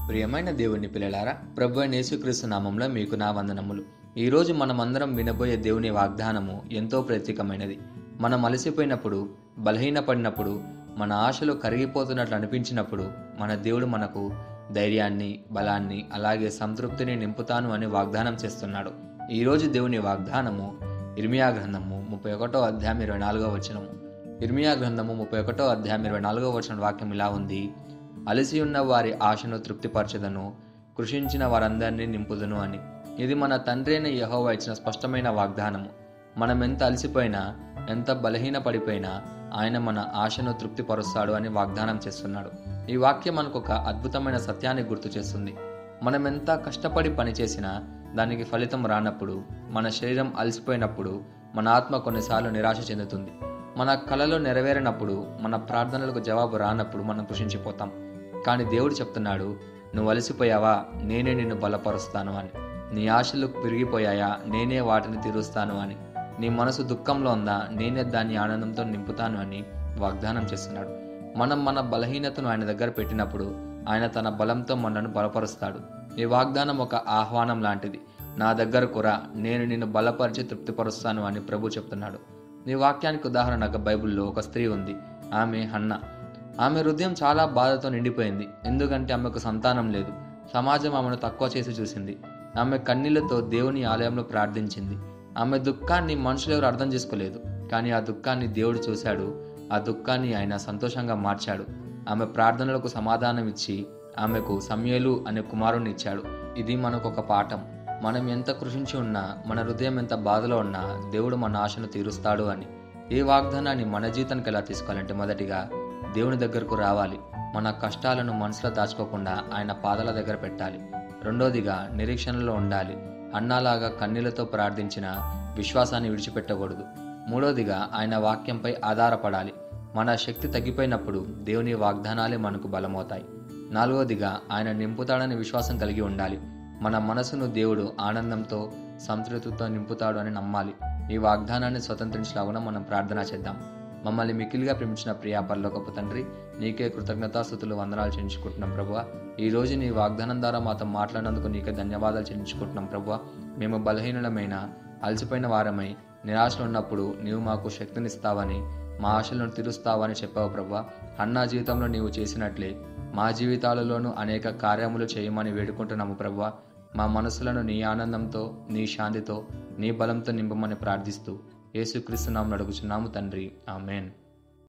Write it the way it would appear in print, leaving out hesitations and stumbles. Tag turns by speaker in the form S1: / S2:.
S1: ప్రియమైన దేవుని పిల్లలారా, ప్రభు అయిన యేసుక్రీస్తు నామంలో మీకు నా వందనములు. ఈరోజు మనమందరం వినబోయే దేవుని వాగ్దానము ఎంతో ప్రత్యేకమైనది. మనం అలసిపోయినప్పుడు, బలహీనపడినప్పుడు, మన ఆశలు కరిగిపోతున్నట్లు అనిపించినప్పుడు మన దేవుడు మనకు ధైర్యాన్ని, బలాన్ని, అలాగే సంతృప్తిని నింపుతాను అని వాగ్దానం చేస్తున్నాడు. ఈరోజు దేవుని వాగ్దానము ఇర్మియా గ్రంథము 31వ అధ్యాయం 24వ వచనము. ఇర్మియా గ్రంథము 31వ అధ్యాయం 24వ వచనం వాక్యం ఇలా ఉంది: అలసి ఉన్న వారి ఆశను తృప్తిపరచదను, కృషించిన వారందరినీ నింపుదును అని. ఇది మన తండ్రి అయిన యెహోవా ఇచ్చిన స్పష్టమైన వాగ్దానము. మనం ఎంత అలసిపోయినా, ఎంత బలహీన పడిపోయినా ఆయన మన ఆశను తృప్తిపరుస్తాడు అని వాగ్దానం చేస్తున్నాడు. ఈ వాక్యం మనకు ఒక అద్భుతమైన సత్యాన్ని గుర్తు చేస్తుంది. మనం ఎంత కష్టపడి పనిచేసినా దానికి ఫలితం రానప్పుడు, మన శరీరం అలసిపోయినప్పుడు, మన ఆత్మ కొన్నిసార్లు నిరాశ చెందుతుంది. మన కలలు నెరవేరినప్పుడు, మన ప్రార్థనలకు జవాబు రానప్పుడు మనం కృషించిపోతాం. కానీ దేవుడు చెప్తున్నాడు, నువ్వు అలసిపోయావా, నేనే నిన్ను బలపరుస్తాను అని. నీ ఆశలు పెరిగిపోయాయా, నేనే వాటిని తీరుస్తాను అని. నీ మనసు దుఃఖంలో ఉందా, నేనే దాన్ని ఆనందంతో నింపుతాను అని వాగ్దానం చేస్తున్నాడు. మనం మన బలహీనతను ఆయన దగ్గర పెట్టినప్పుడు ఆయన తన బలంతో మనను బలపరుస్తాడు. ఈ వాగ్దానం ఒక ఆహ్వానం లాంటిది. నా దగ్గరకు రా, నేను నిన్ను బలపరిచి తృప్తిపరుస్తాను అని ప్రభు చెప్తున్నాడు. ఈ వాక్యానికి ఉదాహరణగా బైబిల్లో ఒక స్త్రీ ఉంది. ఆమె హన్నా. ఆమె హృదయం చాలా బాధతో నిండిపోయింది. ఎందుకంటే ఆమెకు సంతానం లేదు. సమాజం ఆమెను తక్కువ చేసి చూసింది. ఆమె కన్నీళ్లతో దేవుని ఆలయంలో ప్రార్థించింది. ఆమె దుఃఖాన్ని మనుషులు ఎవరు అర్థం చేసుకోలేదు. కానీ ఆ దుఃఖాన్ని దేవుడు చూశాడు. ఆ దుఃఖాన్ని ఆయన సంతోషంగా మార్చాడు. ఆమె ప్రార్థనలకు సమాధానం ఇచ్చి ఆమెకు సమూయేలు అనే కుమారుణ్ణి ఇచ్చాడు. ఇది మనకు ఒక పాఠం. మనం ఎంత కృషించి ఉన్నా, మన హృదయం ఎంత బాధలో ఉన్నా దేవుడు మన ఆశను తీరుస్తాడు అని. ఈ వాగ్దానాన్ని మన జీవితానికి ఎలా తీసుకోవాలంటే, మొదటిగా దేవుని దగ్గరకు రావాలి. మన కష్టాలను మనసులో దాచుకోకుండా ఆయన పాదాల దగ్గర పెట్టాలి. రెండోదిగా నిరీక్షణలో ఉండాలి. అన్నాలాగా కన్నీళ్లతో ప్రార్థించిన విశ్వాసాన్ని విడిచిపెట్టకూడదు. మూడోదిగా ఆయన వాక్యంపై ఆధారపడాలి. మన శక్తి తగ్గిపోయినప్పుడు దేవుని వాగ్దానాలే మనకు బలమవుతాయి. నాలుగోదిగా ఆయన నింపుతాడని విశ్వాసం కలిగి ఉండాలి. మన మనసును దేవుడు ఆనందంతో, సంతృప్తితో నింపుతాడు అని నమ్మాలి. ఈ వాగ్దానాన్ని స్వతంత్రించలాగున మనం ప్రార్థన చేద్దాం. మమ్మల్ని మిక్కిలిగా ప్రేమించిన ప్రియా పరలోకపు తండ్రి, నీకే కృతజ్ఞతాస్తుతులు, వందనాలు చెల్లించుకుంటున్నాం ప్రభువా. ఈరోజు నీ వాగ్దానం ద్వారా మాతో మాట్లాడినందుకు నీకే ధన్యవాదాలు చెల్లించుకుంటున్నాం ప్రభువా. మేము బలహీనులమైన, అలసిపోయిన వారమై, నిరాశలో ఉన్నప్పుడు నీవు మాకు శక్తినిస్తావని, మా ఆశలను తీరుస్తావని చెప్పావు ప్రభువా. హన్నా జీవితంలో నీవు చేసినట్లే మా జీవితాలలోనూ అనేక కార్యములు చేయమని వేడుకుంటున్నాము ప్రభువా. మా మనసులను నీ ఆనందంతో, నీ శాంతితో, నీ బలంతో నింపమని ప్రార్థిస్తూ యేసుక్రీస్తు నామమున అడుగుచున్నాము తండ్రి, ఆమేన్.